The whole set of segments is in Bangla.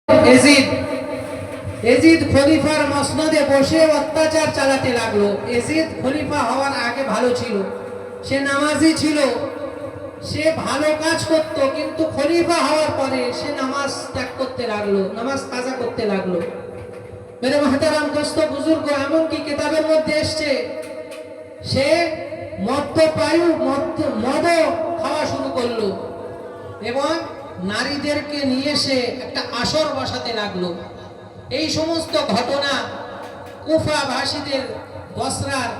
এজিদ এজিদ খলিফার মসনদে বসে অত্যাচার চালাতে লাগলো। এজিদ খলিফা হওয়ার আগে ভালো ছিল, সে নামাজি ছিল, সে ভালো কাজ করত, কিন্তু খলিফা হওয়ার পরে সে নামাজ ত্যাগ করতে লাগলো, নামাজ কাজা করতে লাগলো। মেরে মহতারাম দোস্ত বুজুর্গ, এমনকি কিতাবের মধ্যে এসছে সে মদ খাওয়া শুরু করলো এবং নারীদেরকে নিয়ে সে একটা আসর বসাতে লাগলো। এই সমস্ত ঘটনা কুফাভাষীদের, বসরার,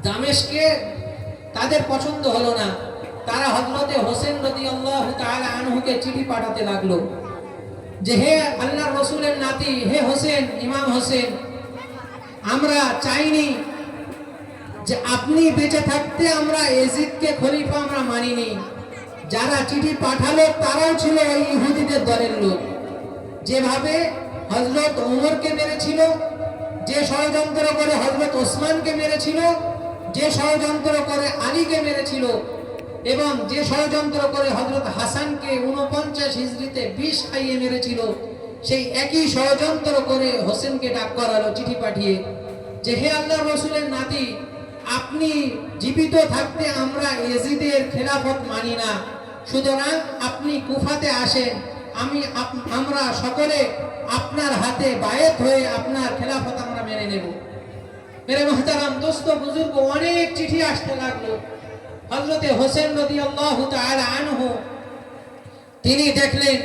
দামেশকে তাদের পছন্দ হলো না। তারা হযরতে হোসেন রাদিয়াল্লাহু তাআলা আনহুকে চিঠি পাঠাতে লাগলো যে হে আল্লাহর রাসূলের নাতি, হে হোসেন, ইমাম হোসেন, আমরা চাইনি যে আপনি বেঁচে থাকতে আমরা এজিদকে খলিফা আমরা মানিনি। যারা চিঠি পাঠালো তারাও ছিল ওই ইহুদিদের দলের লোক। যেভাবে হযরত ওমরকে মেরেছিল, যে ষড়যন্ত্র করে হযরত ওসমানকে মেরেছিল, যে ষড়যন্ত্র করে আলীকে মেরেছিল এবং যে ষড়যন্ত্র করে হযরত হাসানকে 49 হিজরিতে বিষ খাইয়ে মেরেছিল, সেই একই ষড়যন্ত্র করে হোসেনকে ডাক করালো চিঠি পাঠিয়ে যে হে আল্লাহর রাসূলের নাতি, আপনি জীবিত থাকতে আমরা এজিদের খেলাফত মানি না, সুতরাং আপনি কুফাতে আসেন, আমরা সকলে আপনার হাতে বায়াত হয়ে আপনার খেলাফত আমরা মেনে নেব। মেরে মুহতারাম দোস্ত বুজুর্গ, অনেক চিঠি আসতে লাগলো। হযরতে হোসেন রাদিয়াল্লাহু তাআলা আনহু তিনি দেখলেন,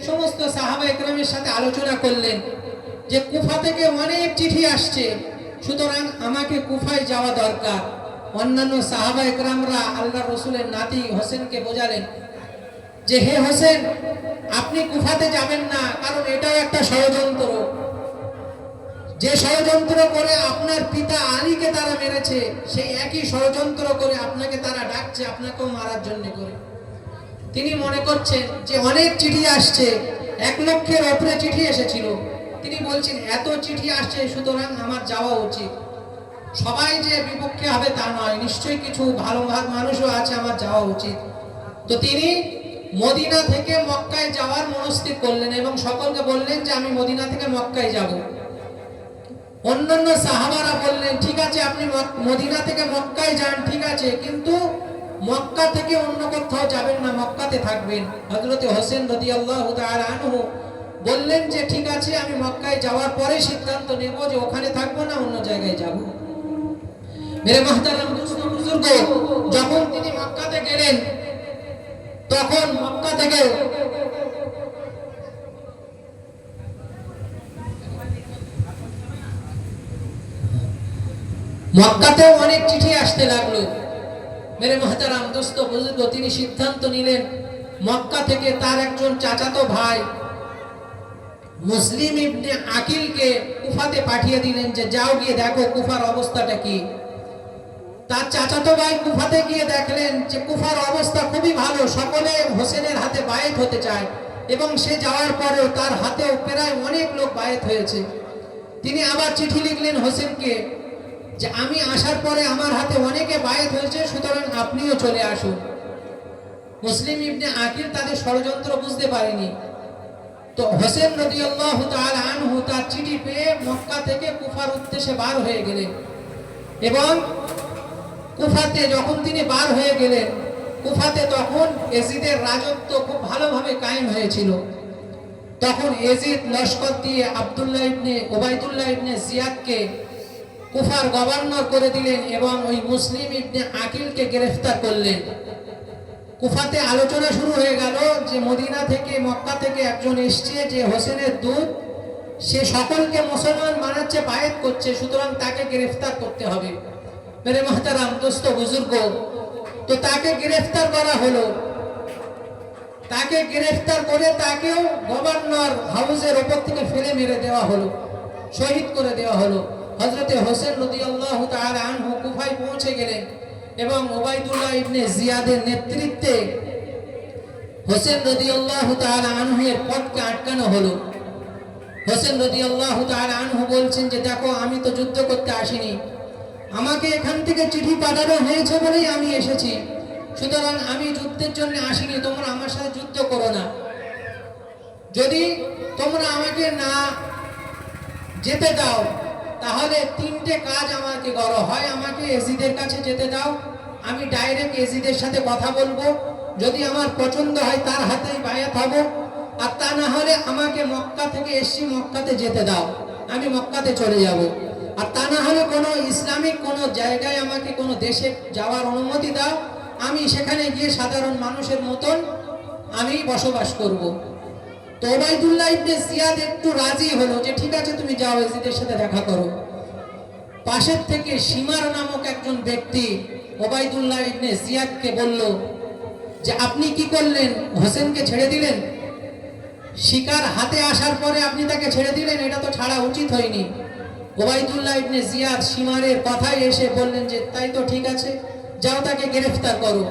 সমস্ত সাহাবায়ে কেরামের সাথে আলোচনা করলেন যে কুফা থেকে অনেক চিঠি আসছে, সুতরাং আমাকে কুফায় যাওয়া দরকার। অন্যান্য সাহাবায়ে কেরামরা আল্লাহর রাসূলের নাতি হোসেনকে বোঝালেন যে হে হোসেন, আপনি কুফাতে যাবেন না, কারণ এটাও একটা ষড়যন্ত্র। যে ষড়যন্ত্র করে আপনার পিতা আলীকে তারা মেরেছে, সেই একই ষড়যন্ত্র করে আপনাকে তারা ডাকছে, আপনাকেও মারার জন্য করে। তিনি মনে করছেন যে অনেক চিঠি আসছে, 1 লক্ষের উপরে চিঠি এসেছিল। তিনি বলছেন এত চিঠি আসছে, সুতরাং আমার যাওয়া উচিত। সবাই যে বিপক্ষে হবে তা নয়, নিশ্চয়ই কিছু ভালো মানুষও আছে, আমার যাওয়া উচিত। তো তিনি মদিনা থেকে মক্কায় যাওয়ার মনস্থির করলেন এবং সকলকে বললেন যে আমি মদিনা থেকে মক্কায় যাব। অন্যান্য সাহাবারা বললেন ঠিক আছে, আপনি মদিনা থেকে মক্কায় যান, ঠিক আছে, কিন্তু মক্কা থেকে অন্য কোথাও যাবেন না, মক্কাতে থাকবেন। হযরতে হোসেন রাদিয়াল্লাহু তাআলা আনহু বললেন যে ঠিক আছে, আমি মক্কায় যাওয়ার পরে সিদ্ধান্ত নেব যে ওখানে থাকবো না অন্য জায়গায় যাব। মেরে মুহতারাম বুজুর্গ, যখন তিনি মক্কাতে গেলেন, তখন মক্কাতে অনেক চিঠি আসতে লাগলো। মেরে মুহতারাম দোস্ত বুজুর্গ, তিনি সিদ্ধান্ত নিলেন মক্কা থেকে তার একজন চাচাতো ভাই মুসলিম ইবনে আকিলকে কুফাতে পাঠিয়ে দিলেন যে যাও গিয়ে দেখো কুফার অবস্থাটা কি। তার চাচাতো ভাই কুফাতে গিয়ে দেখলেন যে কুফার অবস্থা খুবই ভালো, সকলে হোসেনের হাতে বায়াত হতে চায় এবং সে যাওয়ার পরেও তার হাতেও প্রায় অনেক লোক বায়াত হয়েছে। তিনি আবার চিঠি লিখলেন হোসেনকে যে আমি আসার পরে আমার হাতে অনেকে বায়াত হয়েছে, সুতরাং আপনিও চলে আসুন। মুসলিম ইবনে আকিল তাদের ষড়যন্ত্র বুঝতে পারেনি। তো হোসেন রাদিয়াল্লাহু তাআলা আনহু তার চিঠি পেয়ে মক্কা থেকে কুফার উদ্দেশ্যে বার হয়ে গেলেন এবং কুফাতে যখন তিনি বার হয়ে গেলেন, কুফাতে তখন এজিদের রাজত্ব খুব ভালোভাবে কায়েম হয়েছিল। তখন এজিদ লস্কর দিয়ে আব্দুল্লাহ ইবনে ওবাইদুল্লাহ ইবনে জিয়াদকে কুফার গভর্নর করে দিলেন এবং ওই মুসলিম ইবনে আকিলকে গ্রেফতার করলেন। কুফাতে আলোচনা শুরু হয়ে গেল যে মদিনা থেকে, মক্কা থেকে একজন এসছে যে হোসেনের দূত, সে সকলকে মুসলমান বানাচ্ছে, বায়াত করছে, সুতরাং তাকে গ্রেফতার করতে হবে। মেরে মুহতারাম দোস্ত বুজুর্গ, তো তাকে গ্রেফতার করা হলো। তাকে গ্রেফতার করে তাকেও গভর্নর হাউসের উপর থেকে ফেলে মেরে দেওয়া হলো, শহীদ করে দেওয়া হলো। হযরতে হোসেন রাদিয়াল্লাহু তাআলা আনহু কুফায় পৌঁছে গেলেন এবং ওবাইদুল্লাহ ইবনে জিয়াদের নেতৃত্বে হোসেন রাদিয়াল্লাহু তাআলা আনহুর পথকে আটকানো হলো। হোসেন রাদিয়াল্লাহু তাআলা আনহু বলছেন যে দেখো, আমি তো যুদ্ধ করতে আসিনি, আমাকে এখান থেকে চিঠি পাঠানো হয়েছে বলেই আমি এসেছি, সুতরাং আমি যুদ্ধের জন্য আসিনি, তোমরা আমার সাথে যুদ্ধ করো না। যদি তোমরা আমাকে না যেতে দাও, তাহলে তিনটে কাজ আমাকে করো। হয় আমাকে এজিদের কাছে যেতে দাও, আমি ডাইরেক্ট এজিদের সাথে কথা বলবো, যদি আমার পছন্দ হয় তার হাতেই বায়াত হব, আর তা না হলে আমাকে মক্কা থেকে এসছি মক্কাতে যেতে দাও, আমি মক্কাতে চলে যাব। আর তা না হলে কোনো ইসলামিক কোনো জায়গায় আমাকে কোনো দেশে যাওয়ার অনুমতি দাও, আমি সেখানে গিয়ে সাধারণ মানুষের মতন আমি বসবাস করব। তো ওবাইদুল্লাহ ইবনে জিয়াদ একটু রাজি হলো যে ঠিক আছে তুমি যাও, এজিদের সাথে দেখা করো। পাশের থেকে শিমার নামক একজন ব্যক্তি ওবাইদুল্লাহ ইবনে জিয়াদকে বলল যে আপনি কি করলেন, হোসেনকে ছেড়ে দিলেন? শিকার হাতে আসার পরে আপনি তাকে ছেড়ে দিলেন, এটা তো ছাড়া উচিত হয়নি। ওবাইদুল্লাহ ইবনে জিয়াদ শিমারের কথায় এসে বললেন যে তাই তো ঠিক আছে, যাও তাকে গ্রেফতার করো।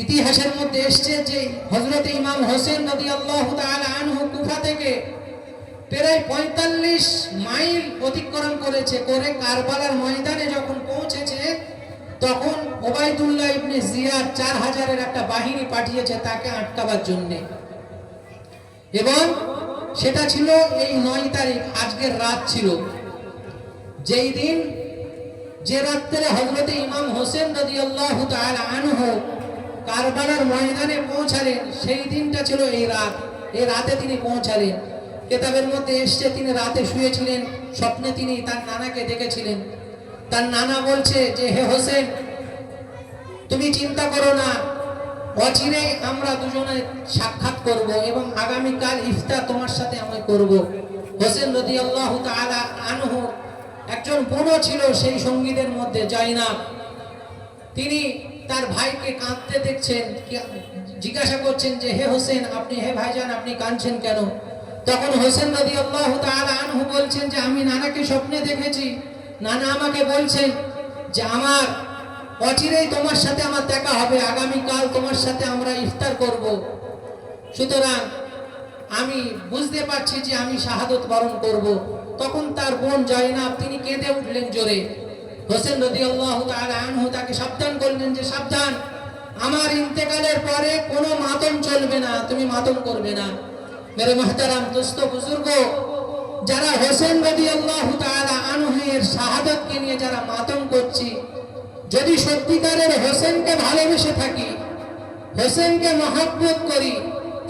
ইতিহাসের মধ্যে এসছে যে হযরত ইমাম হোসেন রাদিয়াল্লাহু তাআলা আনহু কুফা থেকে প্রায় ৪৫ মাইল অতিক্রম করেছে, করে কারবালার ময়দানে যখন পৌঁছেছে তখন ওবাইদুল্লাহ ইবনে জিয়াদ ৪,০০০-এর একটা বাহিনী পাঠিয়েছে তাকে আটকাবার জন্য। এবং সেটা ছিল এই ৯ তারিখ, আজকের রাত ছিল, যেই দিন যে রাত্রে হযরত ইমাম হোসেন রাদিয়াল্লাহু তাআলা আনহু কারবালার ময়দানে পৌঁছালেন, সেই দিনটা ছিল এই রাত। এই রাতে তিনি পৌঁছালেন। কিতাবের মধ্যে এসছে তিনি রাতে শুয়েছিলেন, স্বপ্নে তিনি তার নানাকে দেখেছিলেন। তার নানা বলছে যে হে হোসেন, তুমি চিন্তা করো না, অচিরেই আমরা দুজনে সাক্ষাৎ করব এবং আগামীকাল ইফতার তোমার সাথে আমি করব। হোসেন রাদিয়াল্লাহু তাআলা আনহু একজন বুড়ো ছিল সেই সঙ্গীদের মধ্যে জাইনাব। তিনি তার ভাইকে কাঁদতে দেখছেন, জিজ্ঞাসা করছেন যে হে হোসেন আপনি, হে ভাইজান আপনি কাঁদছেন কেন? তখন হোসেন রাদিয়াল্লাহু তাআলা আনহু বলছেন যে আমি নানাকে স্বপ্নে দেখেছি, নানা আমাকে বলছেন যে আমার অচিরেই তোমার সাথে আমার দেখা হবে, আগামীকাল তোমার সাথে আমরা ইফতার করব। সুতরাং আমি বুঝতে পারছি যে আমি শাহাদত বরণ করব। তখন তার বোন জাইনাব তিনি কেঁদে উঠলেন জোরে। হোসেন রাদিয়াল্লাহু তাআলা আনহু তাকে সাবধান করলেন যে সাবধান, আমার ইন্তেকালের পরে কোনো মাতম চলবে না, তুমি মাতম করবে না। মেরে মুহতারাম দোস্ত বুজুর্গ, যারা হোসেন রাদিয়াল্লাহু তাআলা আনহু এর শাহাদাতকে নিয়ে যারা মাতম করছি, যদি সত্যিকারের হোসেনকে ভালোবেসে থাকি, হোসেনকে মহব্বত করি,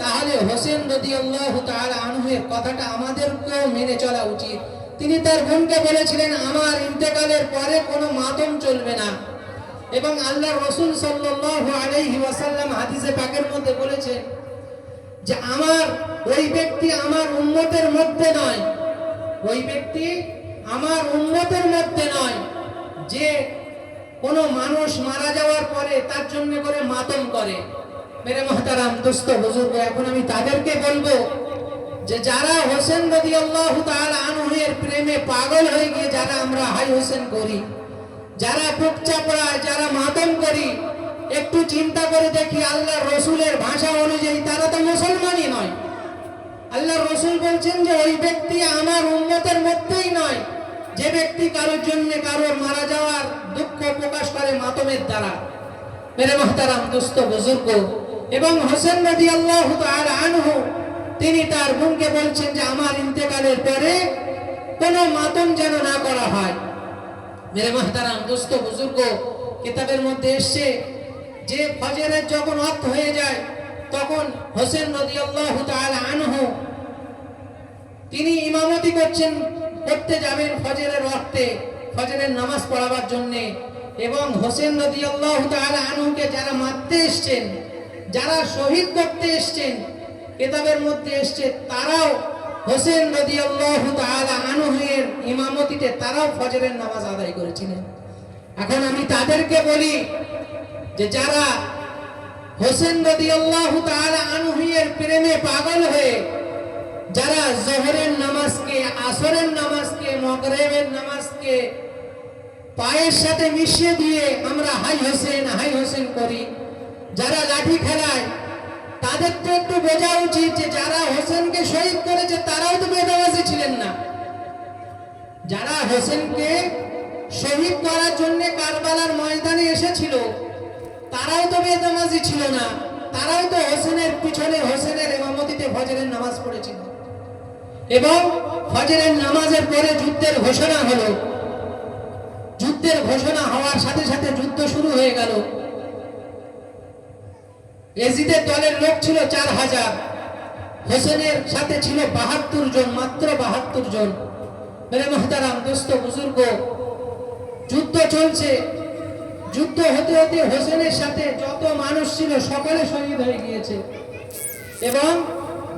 তাহলে হোসেন রাদিয়াল্লাহু তাআলা আনহু এর কথাটা আমাদেরকেও মেনে চলা উচিত। তিনি তার বোনকে বলেছিলেন আমার ইন্তেকালের পরে কোনো মাতম চলবে না। এবং আল্লাহর রাসূল সাল্লাল্লাহু আলাইহি ওয়াসাল্লাম হাদিসে পাকের মধ্যে বলেছেন যে আমার ওই ব্যক্তি আমার উম্মতের মধ্যে নয়, ওই ব্যক্তি আমার উম্মতের মধ্যে নয় যে কোনো মানুষ মারা যাওয়ার পরে তার জন্য করে মাতম করে। মেরে মুহতারাম দোস্ত বুজুর্গ, এখন আমি তাদেরকে বলবো যে যারা হোসেন রাদিয়াল্লাহু তাআলা আনহু এর প্রেমে পাগল হয়ে গিয়ে যারা আমরা হাই হোসেন করি, যারা বুক চাপড়ায়, যারা মাতম করি, একটু চিন্তা করে দেখি আল্লাহর রাসূলের ভাষা অনুযায়ী তারা তো মুসলমানই নয়। আল্লাহর রাসূল বলছেন যে ওই ব্যক্তি আমার উম্মতের মধ্যেই নয় যে ব্যক্তি কারোর জন্য কারোর মারা যাওয়ার দুঃখ প্রকাশ করে মাতমের দ্বারা। মেরে মুহতারাম দোস্ত বুজুর্গ, এবং হোসেন রাদিয়াল্লাহু তাআলা আনহু তিনি তার বোনকে বলছেন যে আমার ইন্তেকালের পরে কোনো মাতম যেন না করা হয়। মেরে মুহতারাম দোস্ত বুজুর্গ, কিতাবের মধ্যে এসছে যে ফজরের যখন ওয়াক্ত হয়ে যায় তখন হোসেন রাদিয়াল্লাহু তাআলা আনহু তিনি ইমামতি করতে যাবেন ফজরের ওয়াক্তে, ফজরের নামাজ পড়াবার জন্য। এবং হোসেন রাদিয়াল্লাহু তাআলা আনহুকে যারা মারতে এসেছেন, যারা শহীদ করতে এসেছেন, কিতাবের মধ্যে এসছে তারাও হোসেন রাদিয়াল্লাহু তাআলা আনহু এর ইমামতিতে তারাও ফজরের নামাজ আদায় করেছিলেন। এখন আমি তাদেরকে বলি যে যারা হোসেন রাদিয়াল্লাহু তাআলা আনহু এর প্রেমে পাগল হয়ে যারা জোহরের নামাজকে, আসরের নামাজকে, মাগরিবের নামাজকে পায়ের সাথে মিশিয়ে দিয়ে আমরা হাই হোসেন করি, যারা লাঠি খেলায়, তাদের তো একটু বোঝা উচিত যে যারা হোসেনকে শহীদ করেছে তারাও তো বেনামাজি ছিলেন না। যারা হোসেনকে শহীদ করার জন্য কারবালার ময়দানে এসেছিল তারাও তো বেনামাজি ছিল না, তারাও তো হোসেনের পিছনে হোসেনের ইমামতিতে ফজরের নামাজ পড়েছিল এবং ফজরের নামাজের পরে যুদ্ধের ঘোষণা হলো। যুদ্ধের ঘোষণা হওয়ার সাথে সাথে যুদ্ধ শুরু হয়ে গেল। এজিদের দলের লোক ছিল 4000, হোসেনের সাথে ছিল 72 জন, মাত্র 72 জন। মেরে মুহতারাম দোস্ত বুজুর্গ, যুদ্ধ চলছে। যুদ্ধ হতে হতে হোসেনের সাথে যত মানুষ ছিল সকলে শহীদ হয়ে গিয়েছে এবং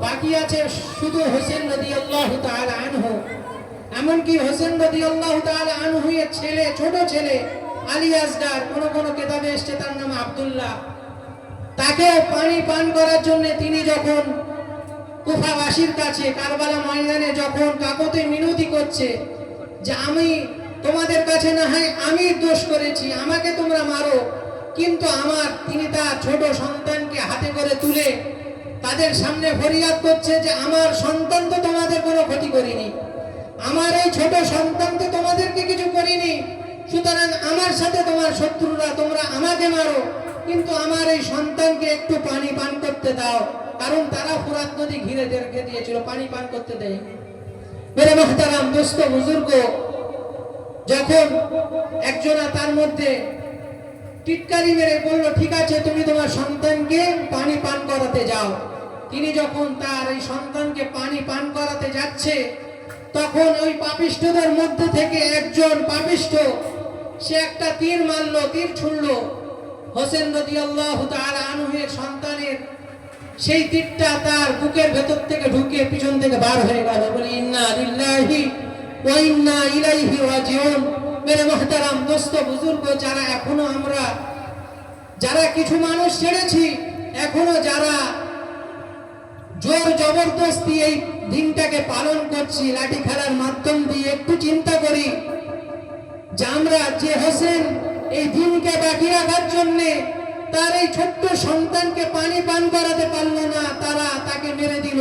বাকি আছে শুধু হোসেন রাদিয়াল্লাহু তাআলা আনহু। এমনকি হোসেন রাদিয়াল্লাহু তাআলা আনহু এর ছেলে, ছোট ছেলে আলী আসগার, কোন কিতাবে এসেছে তার নাম আব্দুল্লাহ, তাকে পানি পান করার জন্য তিনি যখন কুফাবাসীর কাছে কারবালা ময়দানে যখন কাকতে মিনতি করছে যে আমি তোমাদের কাছে না হয় আমি দোষ করেছি, আমাকে তোমরা মারো, কিন্তু তিনি তার ছোট সন্তানকে হাতে করে তুলে তাদের সামনে ফরিয়াদ করছে যে আমার সন্তান তো তোমাদের কোনো ক্ষতি করিনি, আমার এই ছোট সন্তান তো তোমাদেরকে কিছু করিনি, সুতরাং আমার সাথে তোমার শত্রুরা, তোমরা আমাকে মারো, কিন্তু আমার এই সন্তানকে একটু পানি পান করতে দাও, কারণ তারা ফুরাত নদী ঘিরে রেখে দিয়েছিল, পানি পান করতে দেয়। মেরে মুহতারাম দোস্ত বুজুর্গ, যখন একজনা তার মধ্যে টিটকারি মেরে বলল ঠিক আছে তুমি তোমার সন্তানকে পানি পান করাতে যাও, তিনি যখন তার এই সন্তানকে পানি পান করাতে যাচ্ছে তখন ওই পাপিষ্ঠদের মধ্যে থেকে একজন পাপিষ্ঠ সে একটা তীর মারলো, তীর ছুড়লো হোসেন রাদিয়াল্লাহু তাআলা আনহু এর সন্তানের, সেই তীরটা তার বুকের ভেতর থেকে ঢুকে পিছন থেকে বার হয়ে গেল। বলি ইন্না লিল্লাহি ওয়া ইন্না ইলাইহি রাজিউন। মেরে মুহতারাম দোস্ত বুজুর্গ, যারা কিছু মানুষ ছেড়েছি, এখনো যারা জোর জবরদস্তি এই দিনটাকে পালন করছি লাঠি খেলার মাধ্যম দিয়ে, একটু চিন্তা করি যে আমরা যে হোসেন এই দিনকে বাকি রাখার জন্য তার এই ছোট্ট সন্তানকে পানি পান করাতে পারলো না, তারা তাকে মেরে দিল।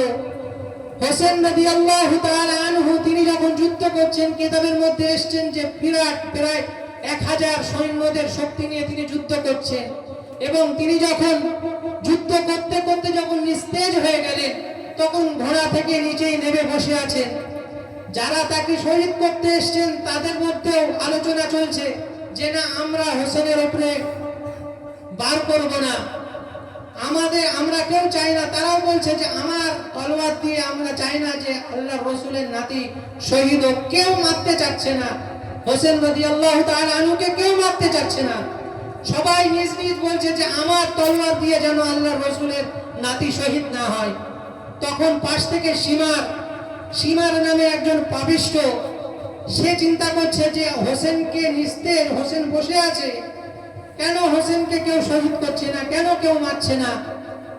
হোসেন রাদিয়াল্লাহু তাআলা আনহু তিনি যখন যুদ্ধ করছেন, কিতাবের মধ্যে এসেছেন যে বিরাট প্রায় 1000 সৈন্যদের শক্তি নিয়ে তিনি যুদ্ধ করছেন এবং তিনি যখন যুদ্ধ করতে করতে যখন নিস্তেজ হয়ে গেলেন তখন ঘোড়া থেকে নিচেই নেমে বসে আছেন। যারা তাকে শহীদ করতে এসেছেন তাদের মধ্যেও আলোচনা চলছে যে না, আমরা হোসেনের উপরে বার করব না, আমরা কেউ চাই না। তারাও বলছে যে আমার তলোয়ার দিয়ে আমরা চাই না যে আল্লাহর রাসূলের নাতি শহীদ হোক, কেউ মারতে চাচ্ছে না হোসেন রাদিয়াল্লাহু তাআলা আনহুকে, কেউ মারতে চাচ্ছে না। সবাই নিজ নিজ বলছে যে আমার তলোয়ার দিয়ে যেন আল্লাহর রাসূলের নাতি শহীদ না হয়। তখন পাশ থেকে সীমার নামে একজন পাপিষ্ঠ, সে চিন্তা করছে যে হোসেনকে নিস্তেজ, হোসেন বসে আছে, কেন হোসেনকে কেউ শহীদ করছে না, কেন কেউ মারছে না।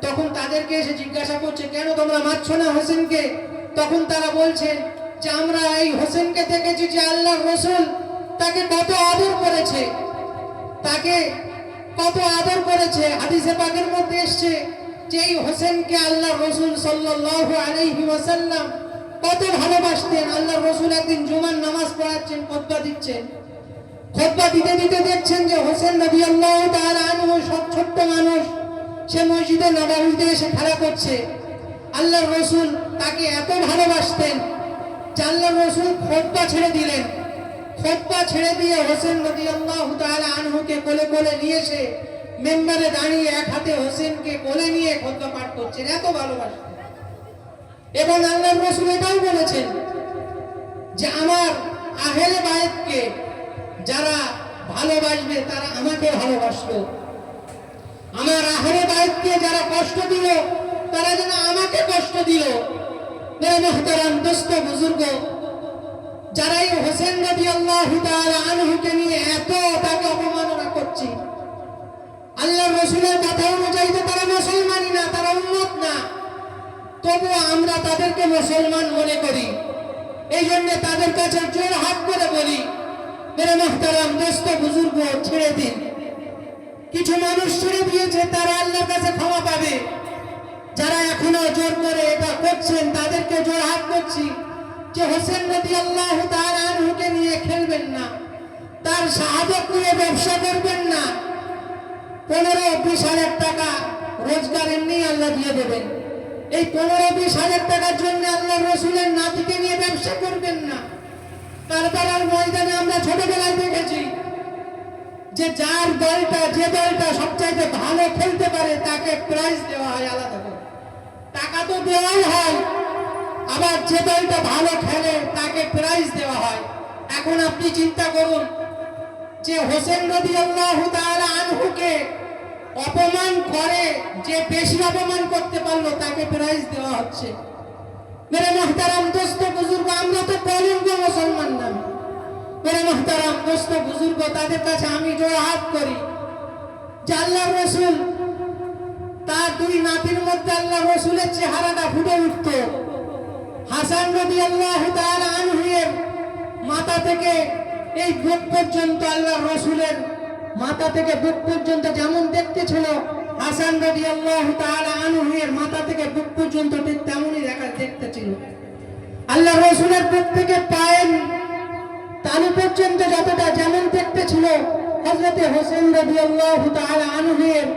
তখন তাদেরকে এসে জিজ্ঞাসা করছে কেন তোমরা মারছো না হোসেনকে। তখন তারা বলছেন যে আমরা এই হোসেনকে দেখেছি যে আল্লাহর রাসূল তাকে কত আদর করেছে, হাদিসে পাকের মধ্যে এসেছে যে এই হোসেনকে আল্লাহর রাসূল সাল্লাল্লাহু আলাইহি ওয়াসাল্লাম কত ভালোবাসতেন। আল্লাহর রাসূল একদিন জুমার নামাজ পড়াচ্ছেন, খুতবা দিচ্ছেন, খুতবা দিতে দিতে দেখছেন যে হোসেন রাদিয়াল্লাহু তাআলা আনহু সব ছোট্ট মানুষ, সে মসজিদে নববীতে এসে খেলা করছে। আল্লাহর রাসূল তাকে এত ভালোবাসতেন যে আল্লাহর রাসূল খুতবা ছেড়ে দিলেন। খুতবা ছেড়ে দিয়ে হোসেন রাদিয়াল্লাহু তাআলা আনহুকে কোলে কোলে নিয়ে এসে মেম্বারে দাঁড়িয়ে এক হাতে হোসেনকে কোলে নিয়ে খুতবা পাঠ করছেন, এত ভালোবাসতেন। এবং আল্লাহর রাসূল এটাও বলেছেন যে আমার আহলে বায়তকে যারা ভালোবাসবে তারা আমাকে ভালোবাসলো, আমার আহলে বায়তকে যারা কষ্ট দিল তারা যেন আমাকে কষ্ট দিল। মেরে মুহতারাম দোস্ত বুজুর্গ, যারা এই হোসেন রাদিয়াল্লাহু তাআলা আনহুকে নিয়ে এত তাকে অপমাননা করছে, আল্লাহর রাসূলের কথা অনুযায়ী তো তারা মুসলমানই না, তারা উম্মত না, তবুও আমরা তাদেরকে মুসলমান মনে করি। এই জন্য তাদের কাছে জোর হাত করে বলি মেরে মুহতারাম দোস্ত বুজুর্গ, ছেড়ে দিন। কিছু মানুষ ছেড়ে দিয়েছে, তারা আল্লাহর কাছে ক্ষমা পাবে। যারা এখনো জোর করে এটা করছেন তাদেরকে জোর হাত করছি যে হোসেন রাদিয়াল্লাহু তাআলা আনহুকে নিয়ে খেলবেন না, তার শাহাদাত নিয়ে ব্যবসা করবেন না। 15-20 হাজার টাকা রোজগার এমনি আল্লাহ দিয়ে দেবেন। এই 15-20 হাজার টাকার জন্য আল্লাহ রসুলের নাতিকে নিয়ে ব্যবসা করবেন না। কারবালার ময়দানে আমরা ছোটবেলায় দেখেছি যে যার দলটা, যে দলটা সবচাইতে ভালো খেলতে পারে তাকে প্রাইজ দেওয়া হয় আলাদা করে। টাকা তো দেওয়াই হয়, আবার যে দলটা ভালো খেলে তাকে প্রাইজ দেওয়া হয়। এখন আপনি চিন্তা করুন যে হোসেন রাদিয়াল্লাহু তাআলা আনহুকে অপমান করে, যে বেশি অপমান করতে পারলো তাকে প্রাইজ দেওয়া হচ্ছে। মেরে মুহতারাম দোস্ত বুজুর্গ, আমরা তো কলিঙ্গ মুসলমান না। মেরে মুহতারাম দোস্ত বুজুর্গ, তাদের কাছে আমি জোড় হাত করি যে আল্লাহ রসুল তার 2 নাতির মধ্যে আল্লাহ রসুলের চেহারাটা ফুটে উঠত। হাসান রাদিয়াল্লাহু তাআলা আনহু এর মাথা থেকে এই বুক পর্যন্ত, আল্লাহ রসুলের মাথা থেকে বুক পর্যন্ত যেমন দেখতে ছিল, হাসান রাদিয়াল্লাহু তাআলা আনহু এর মাথা থেকে বুক পর্যন্ত ঠিক তেমনই দেখতে ছিল। আল্লাহ রসুলের বুক থেকে পায়ের তালু পর্যন্ত যতটা যেমন দেখতে ছিল, হযরতে হোসেন রাদিয়াল্লাহু তাআলা আনহু এর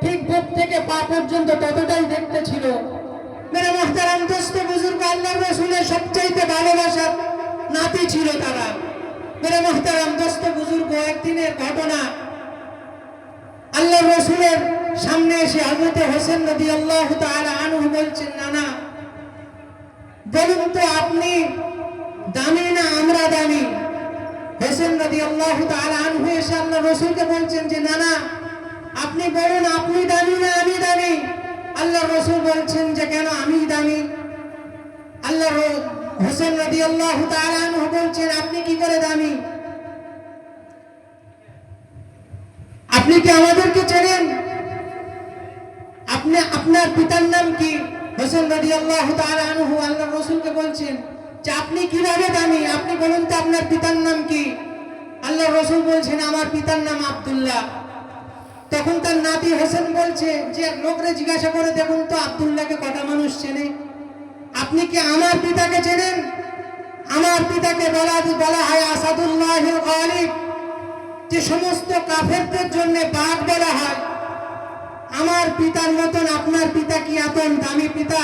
ঠিক বুক থেকে পা পর্যন্ত ততটাই দেখতে ছিল। মেরে মুহতারাম দোস্ত বুজুর্গ, আল্লাহ রসুলের সবচাইতে ভালোবাসার নাতি ছিল তারা। মেরে মুহতারাম দোস্ত বুজুর্গ, একদিনের ঘটনা, আল্লাহ রসুলের সামনে এসে হযরতে হোসেন রাদিয়াল্লাহু তাআলা আনহু বলছেন, নানা বলুন তো আপনি দামি না আমরা দামি? হোসেন রাদিয়াল্লাহু তাআলা আনহু এসে আল্লাহ রসুলকে বলছেন যে নানা আপনি বলুন আপনি দামি না আমি দামি? আল্লাহ রসুল বলছেন যে কেন আমি দামি? আল্লাহ হোসেন রাদিয়াল্লাহু তাআলা আনহু বলছেন আপনি কি করে দামি? আপনি কি আমাদেরকে চেনেন? আপনি আপনার পিতার নাম কি? হোসেন রাদিয়াল্লাহু তাআলা আনহু আল্লাহ রসুলকে বলছেন যে আপনি কিভাবে দামি, আপনি বলুন তো আপনার পিতার নাম কি? আল্লাহ রসুল বলছেন আমার পিতার নাম আব্দুল্লাহ। তখন তার নাতি হোসেন বলছে যে লোকরে জিজ্ঞাসা করে দেখুন তো আব্দুল্লাহকে কটা মানুষ চেনে? আপনি কি আমার পিতাকে চেনেন? আমার পিতাকে বলা হয় আসাদুল্লাহিল গালিব, যে সমস্ত কাফেরদের জন্য বাঘ বলা হয়। আমার পিতার মতন আপনার পিতা কি এত দামি পিতা?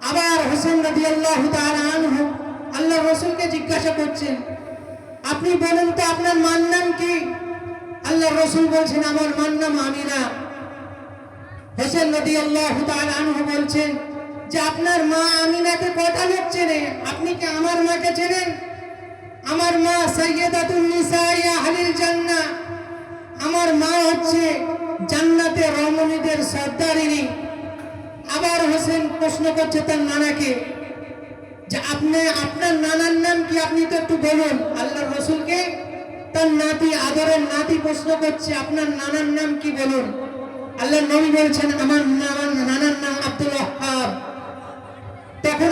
আবার হোসেন রাদিয়াল্লাহু তাআলা আনহু আল্লাহ রসুলকে জিজ্ঞাসা করছেন আপনি বলুন তো আপনার মার নাম কি? আল্লাহ রসুল বলছেন আমার মার নাম আমিনা। হোসেন রাদিয়াল্লাহু তাআলা আনহু বলছেন যে আপনার মা আমিনাকে কটা লোক চেনে? আপনি কি আমার মাকে চেনেন? আমার মা সাইয়্যিদাতুন নিসাই আহলিল জান্নাহ, আমার মা হচ্ছে জান্নাতে রমণীদের সর্দারিনী। আবার হোসেন প্রশ্ন করছে তার নানাকে যে আপনি আপনার নানার নাম কি, আপনি তো একটু বলুন। আল্লাহ রসুলকে তার নাতি, আদরের নাতি প্রশ্ন করছে আপনার নানার নাম কি বলুন। আল্লাহ নবী বলছেন আমার নানার নাম আব্দুল ওয়াহ্হাব। তখন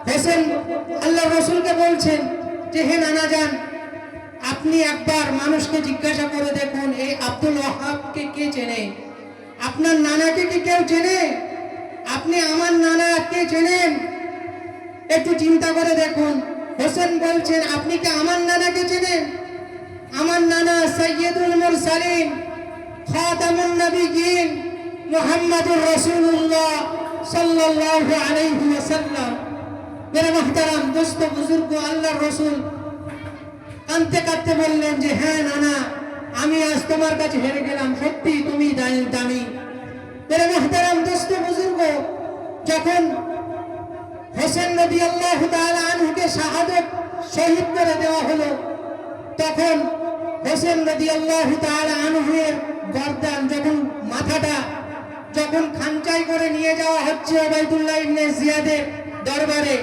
হোসেন আল্লাহ রসুলকে বলছেন যে হে নানা যান, আপনি একবার মানুষকে জিজ্ঞাসা করে দেখুন এই আব্দুল ওয়াহ্হাবকে কে চেনে? আপনার নানাকে কি কেউ চেনে? আপনি আমার নানাকে চেনেন? একটু চিন্তা করে দেখুন। হোসেন বলছেন আপনি কি আমার নানাকে চেনেন? আমার নানা সাইয়্যিদুল মুরসালিন খাতামুন নবিয়্যিন মুহাম্মাদুর রাসূলুল্লাহ সাল্লাল্লাহু আলাইহি ওয়াসাল্লাম। মেরে মুহতারাম দোস্ত বুজুর্গ, আল্লাহর রাসূল কাঁদতে কাঁদতে বললেন যে হ্যাঁ নানা, আমি আজ তোমার কাছে হেরে গেলাম, সত্যি তুমি দামি। মেরে মুহতারাম দোস্ত বুজুর্গ, যখন হোসেন রাদিয়াল্লাহু তাআলা আনহুকে শাহাদাত শহীদ করে দেওয়া হলো, তখন হোসেন রাদিয়াল্লাহু তাআলা আনহুর গর্দান যখন মাথাটা যখন খানচাই করে নিয়ে যাওয়া হচ্ছে ওবাইদুল্লাহ ইবনে জিয়াদের দরবারে,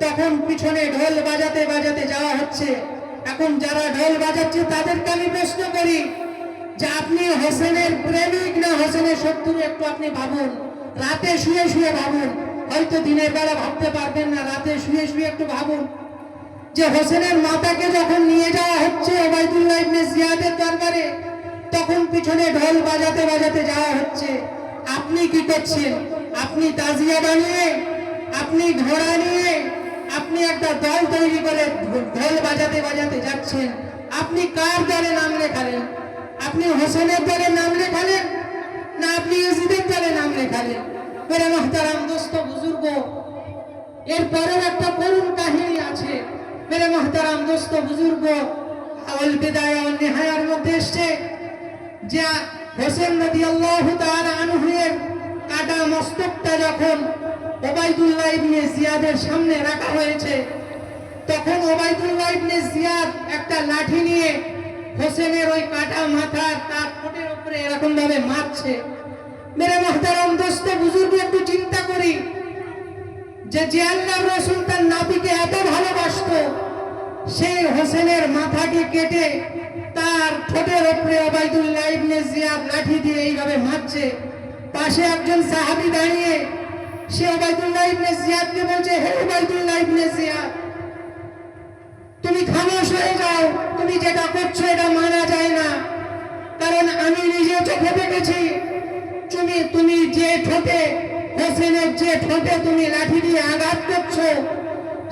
তখন পিছনে ঢোল বাজাতে বাজাতে যাওয়া হচ্ছে। এখন যারা ঢোল বাজাচ্ছে তাদেরকে আমি প্রশ্ন করি যে আপনি হোসেনের প্রেমিক না হোসেনের শত্রু? একটু আপনি ভাবুন, রাতে শুয়ে শুয়ে ভাবুন, হয়তো দিনের বেলা ভাবতে পারবেন না, রাতে শুয়ে শুয়ে একটু ভাবুন যে হোসেনের মাতাকে যখন নিয়ে যাওয়া হচ্ছে ওবাইদুল্লাহ ইবনে জিয়াদের দরবারে, তখন পিছনে ঢোল বাজাতে বাজাতে যাওয়া হচ্ছে। আপনি কি করছেন? আপনি তাজিয়া বানিয়ে, আপনি ঘোড়া নিয়ে, আপনি একটা দল তৈরি করে ঢোল বাজাতে বাজাতে যাচ্ছেন। আপনি কার দলে নাম লেখালেন? আপনি হোসেনের দলে নাম লেখালেন না আপনি ইয়াজিদের দলে নাম লেখালেন। মেরে মুহতারাম দোস্ত বুজুর্গ, এরপরেও একটা করুণ কাহিনী আছে। মেরে মুহতারাম দোস্ত বুজুর্গ, আল বিদায়া ওয়ান নিহায়ার মধ্যে এসছে যে হোসেন রাদিয়াল্লাহু তাআলা আনহু এর কাটা মস্তকটা যখন ওবাইদুল্লাহ ইবনে জিয়াদের সামনে রাখা হয়েছে, তখন ওবাইদুল্লাহ ইবনে জিয়াদ একটা লাঠি নিয়ে হোসেনের ওই কাটা মাথা তার ঠোঁটের উপরে এরকম ভাবে মারছে। মেরে মুহতারাম দোস্ত বুজুর্গ, একটু চিন্তা করি যে আল্লাহর রাসূল তার নাবিকে এত ভালোবাসতো, সেই হোসেনের মাথাকে কেটে তার ঠোঁটের উপরে ওবাইদুল্লাহ ইবনে জিয়াদ লাঠি দিয়ে এইভাবে মারছে। পাশে একজন সাহাবী দাঁড়িয়ে, সে ওবাইদুল্লাহ ইবনে জিয়াদকে বলছে, হে ওবাইদুল্লাহ ইবনে জিয়াদ, তুমি খামোশ হয়ে যাও, তুমি যেটা করছো এটা মানা যায় না। কারণ আমি নিজে চোখে দেখেছি তুমি যে ঠোঁটে, হোসেনের যে ঠোঁটে তুমি লাঠি দিয়ে আঘাত করছো,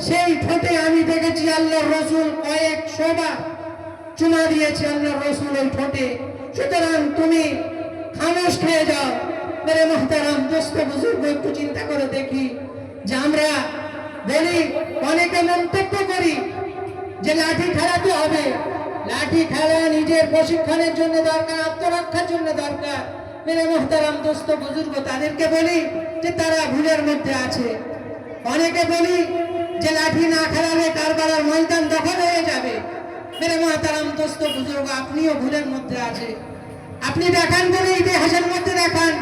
সেই ঠোঁটে আমি দেখেছি আল্লাহর রাসূল কয়েকশো বার চুমা দিয়েছে আল্লাহর রাসূল ওই ঠোঁটে। সুতরাং তুমি খামোশ হয়ে যাও। মেরে মুহতারাম দোস্ত বুজুর্গ, একটু চিন্তা করে দেখি যে আমরা বলি, অনেকে মন্তব্য করি যে লাঠি খেলাতে হবে। লাঠি খেলা নিজের প্রশিক্ষণের জন্য দরকার, আত্মরক্ষার জন্য দরকার। মেরে মুহতারাম দোস্ত বুজুর্গ, তাদেরকে বলি যে তারা ভুলের মধ্যে আছে। অনেকে বলি যে লাঠি না খেলালে কারবালার ময়দান দখল হয়ে যাবে। মেরে মুহতারাম দোস্ত বুজুর্গ, আপনিও ভুলের মধ্যে আছে। আপনি দেখান বলে ইতিহাসের মধ্যে দেখান,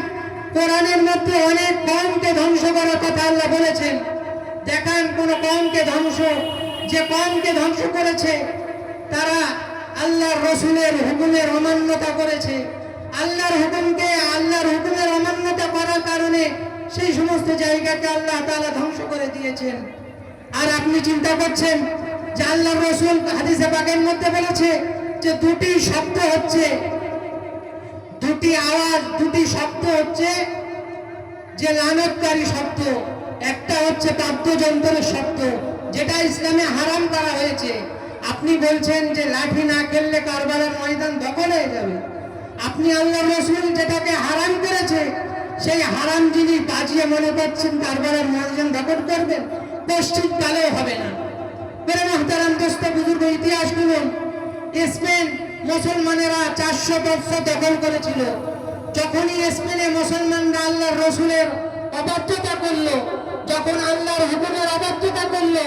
কোরআনের মধ্যে অনেক কওমকে ধ্বংস করার কথা আল্লাহ বলেছেন। দেখান কোন কওমকে ধ্বংস, যে কওমকে ধ্বংস করেছে তারা আল্লাহর রাসূলের হুকুমের অমান্যতা করেছে। আল্লাহর হুকুমের অমান্যতা করার কারণে সেই সমস্ত জায়গাকে আল্লাহ তাআলা ধ্বংস করে দিয়েছেন। আর আপনি চিন্তা করছেন যে আল্লাহর রাসূল হাদিসে পাকের মধ্যে বলেছে যে দুটি শব্দ হচ্ছে, দুটি আওয়াজ, দুটি শব্দ হচ্ছে যে লানতকারী শব্দ। একটা হচ্ছে বাদ্যযন্ত্রের শব্দ, যেটা ইসলামে হারাম করা হয়েছে। আপনি বলছেন যে লাঠি না খেললে কারবালার ময়দান দখল হয়ে যাবে। আপনি আল্লাহর রাসূল যেটাকে হারাম করেছে, সেই হারাম জিনিস বাজিয়ে মনে করছেন কারবালার ময়দান দখল করবেন, পশ্চিম কালেও হবে না। মেরে মুহতারাম দোস্ত বুজুর্গ, ইতিহাস শুনুন। স্পেন মুসলমানেরা 400 বছর দখল করেছিল। যখনই স্পেনে মুসলমানরা আল্লাহর রাসূলের অবাধ্যতা করলো, যখন আল্লাহর হুকুমের অবাধ্যতা করলো,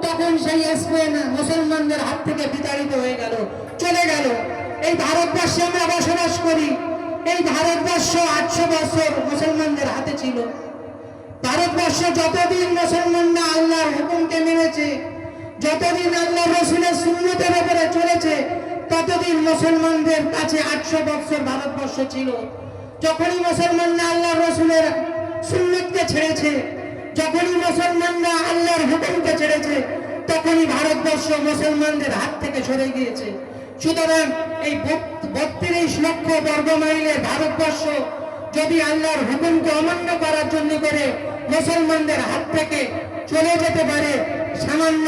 তখন সেই স্পেন মুসলমানদের হাত থেকে বিতাড়িত হয়ে গেল, চলে গেল। এই ভারতবর্ষে আমরা বসবাস করি। এই ভারতবর্ষ 800 বছর মুসলমানদের হাতে ছিল। ভারতবর্ষ যতদিন মুসলমানরা আল্লাহর হুকুমকে মেনেছে, যতদিন আল্লাহর রাসূলের সুন্নতের উপরে চলেছে, ততদিন মুসলমানদের কাছে 800 বছর ভারতবর্ষ ছিল। যখনই মুসলমানরা আল্লাহর রাসূলের সুন্নতকে ছেড়েছে, যখনই মুসলমানরা আল্লাহর হুকুমকে ছেড়েছে, তখনই ভারতবর্ষ মুসলমানদের হাত থেকে সরে গিয়েছে। সুতরাং এই 32 লক্ষ বর্গ মাইলের ভারতবর্ষ যদি আল্লাহর হুকুমকে অমান্য করার জন্য করে মুসলমানদের হাত থেকে চলে যেতে পারে, সামান্য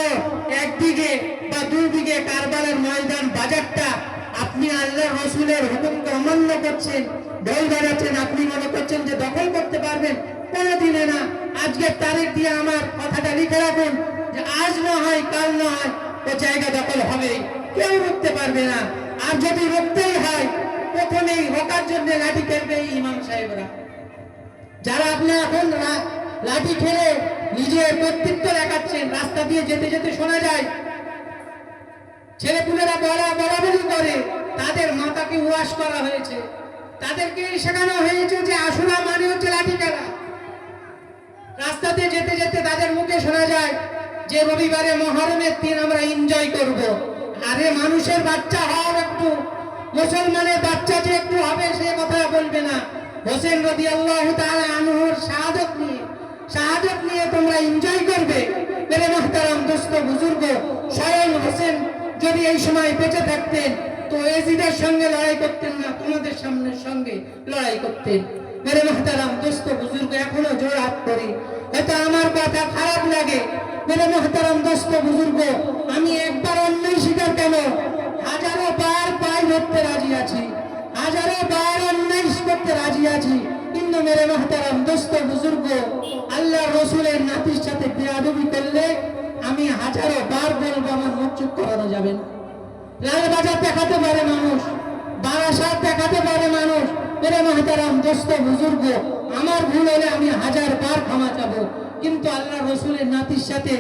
1 বিঘে বা 2 বিঘে কারবালার ময়দান বাজারটা আপনি আল্লাহর রাসূলের হুকুমকে অমান্য করছেন, ঢোল বাজাচ্ছেন, আপনি মনে করছেন যে দখল করতে পারবেন। কোনোদিনে না। আজকের তারিখ দিয়ে আমার কথাটা লিখে রাখুন যে আজ না হয় কাল না হয় ও জায়গা দখল হবেই, কেউ রুখতে পারবে না। আর যদি রুখতেই হয়, প্রথমেই রোকার জন্য লাঠি খেলবে ইমাম সাহেবরা, যারা আপনি এখন লাঠি খেলে নিজের কর্তৃত্ব দেখাচ্ছেন। রাস্তা দিয়ে যেতে যেতে শোনা যায় ছেলেপুলেরা বলাবলি করে, তাদের মাথাকে ওয়াশ করা হয়েছে, তাদেরকে শেখানো হয়েছে যে আসলা মানে হচ্ছে লাঠি খেলা। রাস্তাতে যেতে যেতে তাদের মুখে শোনা যায় যে রবিবারে মহরমের দিন আমরা এনজয় করব। আরে মানুষের বাচ্চা হওয়ার একটু, মুসলমানের বাচ্চা যে একটু হবে সে কথা বলবে না। হোসেন রাদিয়াল্লাহু তাআলা আনহুর শাহাদাত নিয়ে তোমরা এনজয় করবে। মেরে মুহতারাম দোস্ত বুজুর্গ, স্বয়ং হোসেন যদি এই সময় বেঁচে থাকতেন তো ইয়াজিদের সঙ্গে লড়াই করতেন না, তোমাদের সঙ্গে লড়াই করতেন। মেরে মুহতারাম দোস্ত বুজুর্গ, এখনো জোড়হাত করি, হয়তো আমার কথা খারাপ লাগে। মেরে মুহতারাম দোস্ত বুজুর্গ, আমি একবার অন্যায় স্বীকার কেন, হাজারো বার পায়ে ধরতে রাজি আছি, হাজারো বারবার নাইশ করতে রাজি আছি, কিন্তু মেরে মাহতারাম দোস্ত বুজুর্গ, আল্লাহ রসুলের নাতির সাথে বেয়াদবি করলে আমি হাজারো বার বলবো আমার মুখ চুপ করানো যাবে না। লালবাজার দেখাতে পারে মানুষ, বারাসাত দেখাতে পারে মানুষ, মেরে মাহতারাম দোস্ত বুজুর্গ, আমার ভুল হলে আমি হাজার বার ক্ষমা চাবো, কিন্তু আল্লাহ রসুলের নাতির সাথে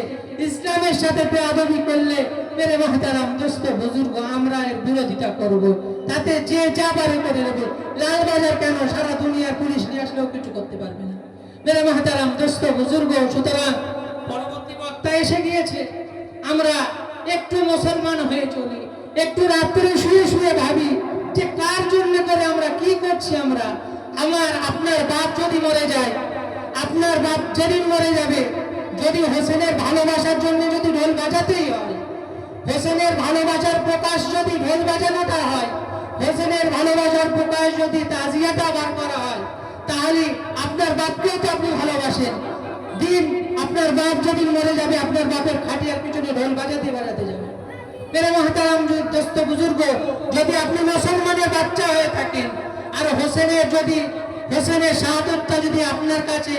ইসলামের সাথে বেয়াদবি করলে মেরে মাহতারাম দোস্ত বুজুর্গ আমরা এর বিরোধিতা করব। তাতে যে যা পারে করে নেবে। লালবাজার কেন, সারা দুনিয়ার পুলিশ নিয়ে আসলেও কিছু করতে পারবে না মেরে মাহতারাম দোস্ত বুজুর্গ। সুতরাং পরবর্তী বক্তা এসে গিয়েছে, আমরা একটু মুসলমান হয়ে চলি, একটু রাত্রে শুয়ে শুয়ে ভাবি যে কার জন্য করে আমরা কি করছি। আমরা আপনার বাপ যদি মরে যায়, আপনার বাপ যেদিন মরে যাবে, যদি হোসেনের ভালোবাসার জন্য যদি ঢোল বাজাতেই হয়, হোসেনের ভালোবাসার প্রকাশ যদি ঢোল বাজানোটা হয়, হোসেনের ভালোবাসার প্রকাশ যদি তাজিয়াটা বার করা হয়, তাহলে আপনার বাপকেও তো আপনি ভালোবাসেন। দিন আপনার বাপ যেদিন মরে যাবে, আপনার বাপের খাটিয়ার পিছনে ঢোল বাজাতে বাজাতে যাবে। মেরে মাহতারাম দোস্ত বুজুর্গ, যদি আপনি মুসলমানের বাচ্চা হয়ে থাকেন আর হোসেনের শাহাদতটা যদি আপনার কাছে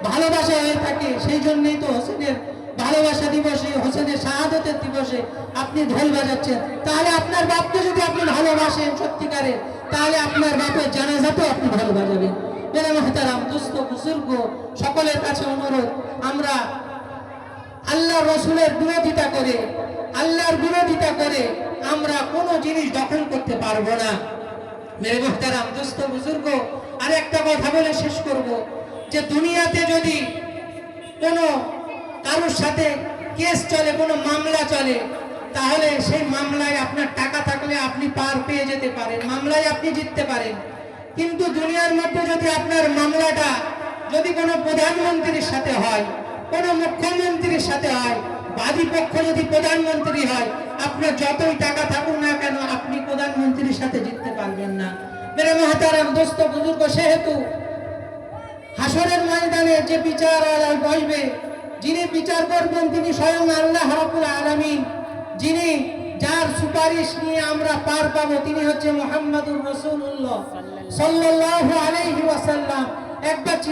ভালোবাসা হয়ে থাকে, সেই জন্যই তো হোসেনের ভালোবাসা দিবসে, হোসেনের শাহাদতের দিবসে আপনি ঢোল বাজাচ্ছেন। তাহলে আপনার বাপকে যদি আপনি ভালোবাসেন সত্যিকারে, তাহলে আপনার বাপের জানাজাতেও আপনি ঢোল বাজাবেন। মেরে মাহতারাম দোস্ত বুজুর্গ, সকলের কাছে অনুরোধ, আমরা আল্লাহ রসুলের বিরোধিতা করে আমরা কোনো জিনিস দখল করতে পারবো না। মেরে মুহতারাম দোস্ত বুজুর্গ, আর একটা কথা বলে শেষ করব, যে দুনিয়াতে যদি কোনো কারোর সাথে কেস চলে, কোনো মামলা চলে, তাহলে সেই মামলায় আপনার টাকা থাকলে আপনি পার পেয়ে যেতে পারেন, মামলায় আপনি জিততে পারেন। কিন্তু দুনিয়ার মধ্যে যদি আপনার মামলাটা যদি কোনো প্রধানমন্ত্রীর সাথে হয়, কোনো মুখ্যমন্ত্রীর সাথে হয়, বাদী পক্ষ যদি প্রধানমন্ত্রী হয়, আপনার যতই টাকা থাকুক না কেন আপনি প্রধানমন্ত্রীর সাথে জিততে পারবেন না। মেরে মুহতারাম দোস্ত বুজুর্গ, সেহেতু হাসরের ময়দানে যে বিচারালয় বসবে, যিনি বিচার করবেন তিনি স্বয়ং আল্লাহ রাব্বুল আলামিন, যিনি যার সুপারিশ নিয়ে আমরা পার পাবো, তিনি হচ্ছে মুহাম্মাদুর রাসূলুল্লাহ সাল্লাল্লাহু আলাইহি ওয়াসাল্লাম। একবার